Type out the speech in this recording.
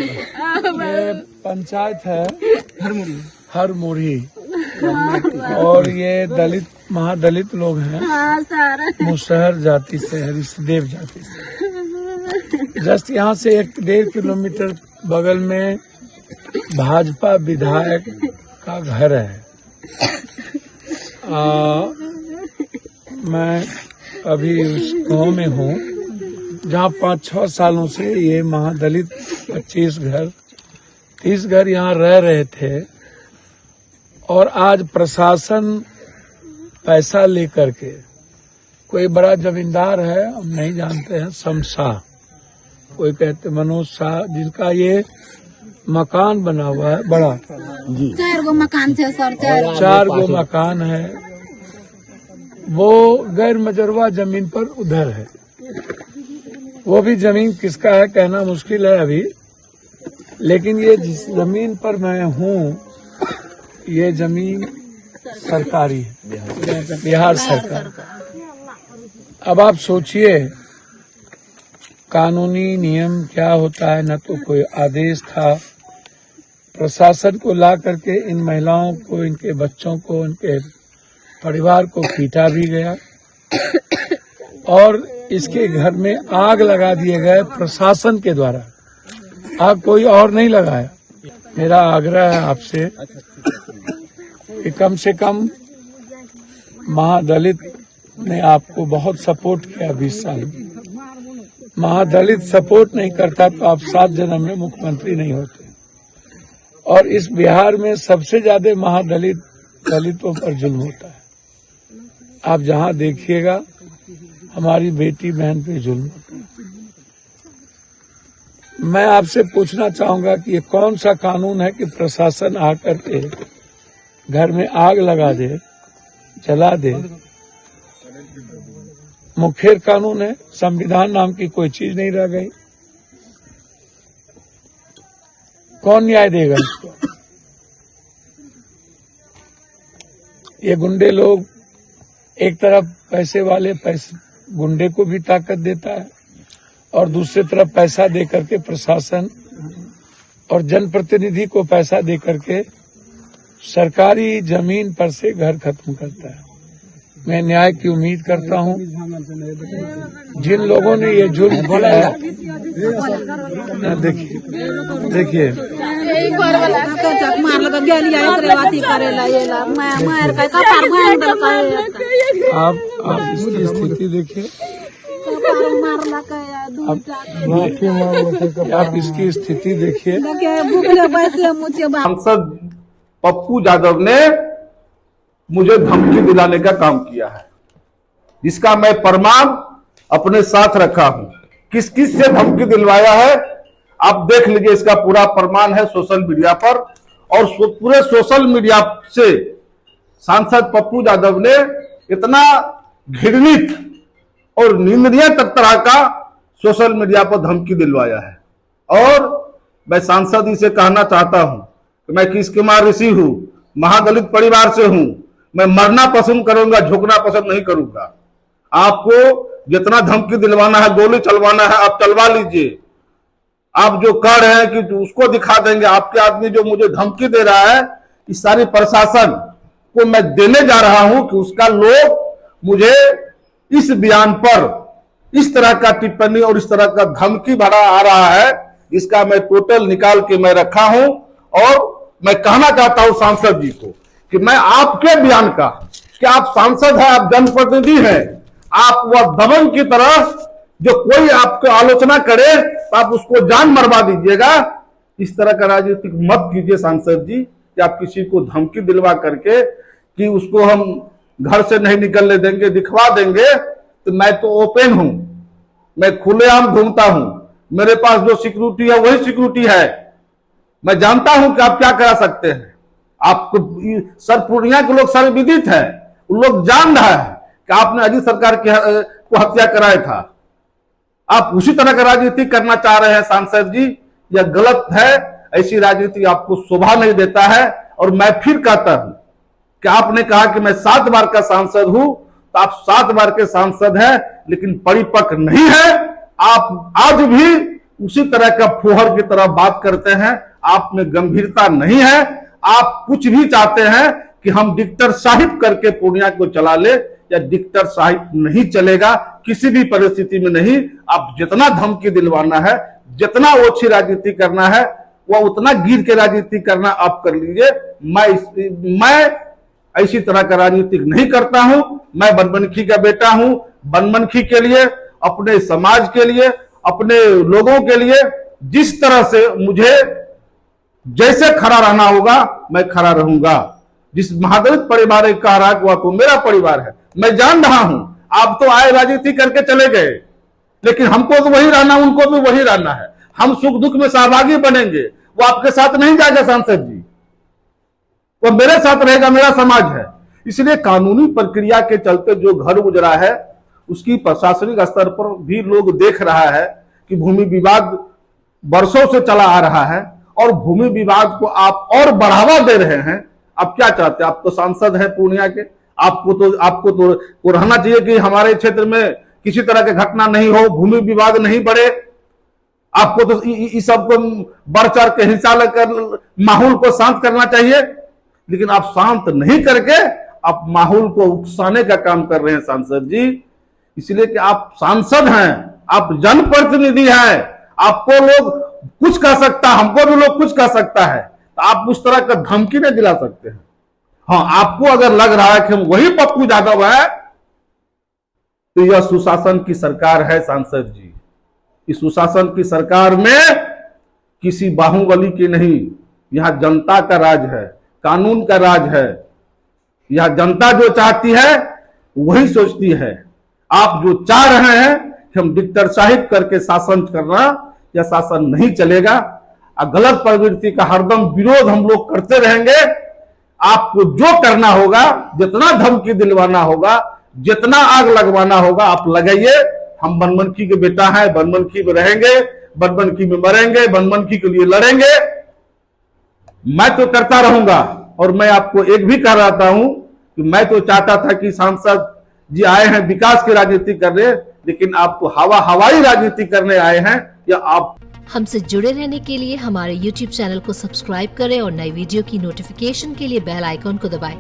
ये पंचायत है हर मुरही और ये दलित महादलित लोग हैं मुसहर जाति से, हरिशदेव जाति से। जस्ट यहाँ से 1-1.5 किलोमीटर बगल में भाजपा विधायक का घर है। मैं अभी उस गांव में हूँ जहाँ 5-6 सालों से ये महादलित 30 घर यहाँ रह रहे थे और आज प्रशासन पैसा लेकर के, कोई बड़ा जमींदार है हम नहीं जानते हैं, शमशाह कोई कहते मनोज शाह, जिनका ये मकान बना हुआ है बड़ा जी, 4 गो मकान है सर, 4 गो मकान है, वो गैर मजरवा जमीन पर उधर है। वो भी जमीन किसका है कहना मुश्किल है अभी, लेकिन ये जिस जमीन पर मैं हूँ ये जमीन सरकारी है, बिहार सरकार। अब आप सोचिए कानूनी नियम क्या होता है, न तो कोई आदेश था। प्रशासन को ला करके इन महिलाओं को, इनके बच्चों को, इनके परिवार को पीटा भी गया और इसके घर में आग लगा दिए गए प्रशासन के द्वारा। आग कोई और नहीं लगाया। मेरा आग्रह है आपसे कि कम से कम महादलित ने आपको बहुत सपोर्ट किया 20 साल में। महादलित सपोर्ट नहीं करता तो आप 7 जन्म में मुख्यमंत्री नहीं होते। और इस बिहार में सबसे ज्यादा दलितों पर जुल्म होता है। आप जहां देखिएगा हमारी बेटी बहन पे जुल्म होता है। मैं आपसे पूछना चाहूंगा कि ये कौन सा कानून है कि प्रशासन आकर के घर में आग लगा दे, जला दे। मुखेर कानून है, संविधान नाम की कोई चीज नहीं रह गई। कौन न्याय देगा इसको? ये गुंडे लोग, एक तरफ पैसे वाले गुंडे को भी ताकत देता है और दूसरी तरफ पैसा दे करके प्रशासन और जनप्रतिनिधि को पैसा दे करके सरकारी जमीन पर से घर खत्म करता है। मैं न्याय की उम्मीद करता हूं। जिन लोगों ने ये जुल्म किया है, देखिए आप इसकी स्थिति देखिए, आप इसकी स्थिति देखिए। सांसद पप्पू यादव ने मुझे धमकी दिलाने का काम किया है, जिसका मैं प्रमाण अपने साथ रखा हूं। किस किस से धमकी दिलवाया है आप देख लीजिए, इसका पूरा प्रमाण है सोशल मीडिया पर। और पूरे सोशल मीडिया से सांसद पप्पू यादव ने इतना घृणित और निंदनीय तरह का सोशल मीडिया पर धमकी दिलवाया है। और मैं सांसद जी से कहना चाहता हूं कि मैं किस कुमार ऋषि हूं, महादलित परिवार से हूं। मैं मरना पसंद करूंगा, झुकना पसंद नहीं करूंगा। आपको जितना धमकी दिलवाना है, गोली चलवाना है, आप चलवा लीजिए। आप जो कह रहे हैं कि उसको दिखा देंगे, आपके आदमी जो मुझे धमकी दे रहा है, इस सारी प्रशासन को मैं देने जा रहा हूं कि उसका लोग मुझे इस बयान पर इस तरह का टिप्पणी और इस तरह का धमकी भरा आ रहा है, इसका मैं टोटल निकाल के मैं रखा हूं। और मैं कहना चाहता हूं सांसद जी को कि मैं आपके बयान का, कि आप सांसद हैं, आप जनप्रतिनिधि हैं, आप वह दमन की तरह जो कोई आपको आलोचना करे तो आप उसको जान मरवा दीजिएगा। इस तरह का राजनीति मत कीजिए सांसद जी, कि आप किसी को धमकी दिलवा करके कि उसको हम घर से नहीं निकलने देंगे, दिखवा देंगे। तो मैं तो ओपन हूं, मैं खुलेआम घूमता हूं, मेरे पास जो सिक्योरिटी है वही सिक्योरिटी है। मैं जानता हूं कि आप क्या करा सकते हैं। आपको सर पूर्णिया के लोग सर्वविदित है, उन लोग जान रहा है कि आपने अजीत सरकार को हत्या कराया था। आप उसी तरह का राजनीति करना चाह रहे हैं सांसद जी, यह गलत है। ऐसी राजनीति आपको शोभा नहीं देता है। और मैं फिर कहता हूं कि आपने कहा कि मैं 7 बार का सांसद हूं, तो आप 7 बार के सांसद हैं, लेकिन परिपक्व नहीं है। आप आज भी उसी तरह का फुहर की तरह बात करते हैं। आप में गंभीरता नहीं है। आप कुछ भी चाहते हैं कि हम डिक्टर साहिब करके पूर्णिया को चला ले, या डिक्टर साहिब नहीं चलेगा किसी भी परिस्थिति में नहीं। आप जितना धमकी दिलवाना है, जितना ओछी राजनीति करना है, वह उतना गिर के राजनीति करना आप कर लीजिए। मैं ऐसी तरह का राजनीति नहीं करता हूं। मैं बनमनखी का बेटा हूं। बनमनखी के लिए, अपने समाज के लिए, अपने लोगों के लिए जिस तरह से मुझे जैसे खड़ा रहना होगा मैं खड़ा रहूंगा। जिस महादलित परिवार एक कह रहा है वह तो मेरा परिवार है, मैं जान रहा हूं। आप तो आए राजनीति करके चले गए, लेकिन हमको तो वही रहना, उनको भी वही रहना है। हम सुख दुख में सहभागी बनेंगे। वो आपके साथ नहीं जाएगा सांसद जी, वो मेरे साथ रहेगा, मेरा समाज है। इसलिए कानूनी प्रक्रिया के चलते जो घर उजरा है उसकी प्रशासनिक स्तर पर भी लोग देख रहा है कि भूमि विवाद वर्षों से चला आ रहा है, और भूमि विवाद को आप और बढ़ावा दे रहे हैं। आप क्या चाहते हैं? आप तो सांसद हैं पूर्णिया के, आपको तो रहना चाहिए कि हमारे क्षेत्र में किसी तरह की घटना नहीं हो, भूमि विवाद नहीं बढ़े। आपको तो इस सब को बढ़ चढ़ के हिंसा लेकर माहौल को शांत करना चाहिए, लेकिन आप शांत नहीं करके आप माहौल को उकसाने का काम कर रहे हैं सांसद जी। इसलिए कि आप सांसद हैं, आप जनप्रतिनिधि हैं, आपको लोग कुछ कह सकता है, हमको भी लोग कुछ कह सकता है, तो आप उस तरह का धमकी नहीं दिला सकते हैं। हाँ, आपको अगर लग रहा है कि हम वही पप्पू यादव है, तो यह सुशासन की सरकार है सांसद जी। इस सुशासन की सरकार में किसी बाहुबली की नहीं, यहां जनता का राज है, कानून का राज है। यह जनता जो चाहती है वही सोचती है। आप जो चाह रहे हैं कि हम डिक्टर साहिब करके शासन करना, यह शासन नहीं चलेगा। गलत प्रवृत्ति का हरदम विरोध हम लोग करते रहेंगे। आपको जो करना होगा, जितना धमकी दिलवाना होगा, जितना आग लगवाना होगा, आप लगाइए। हम बनमनखी के बेटा हैं, बनमनखी में रहेंगे, बनमनखी में मरेंगे, बनमनखी के लिए लड़ेंगे। मैं तो करता रहूंगा। और मैं आपको एक भी कह रहा हूं कि मैं तो चाहता था कि सांसद जी आए हैं विकास की राजनीति करने, लेकिन आप तो हवाई राजनीति करने आए हैं। या आप हमसे जुड़े रहने के लिए हमारे YouTube चैनल को सब्सक्राइब करें और नई वीडियो की नोटिफिकेशन के लिए बेल आइकॉन को दबाएं।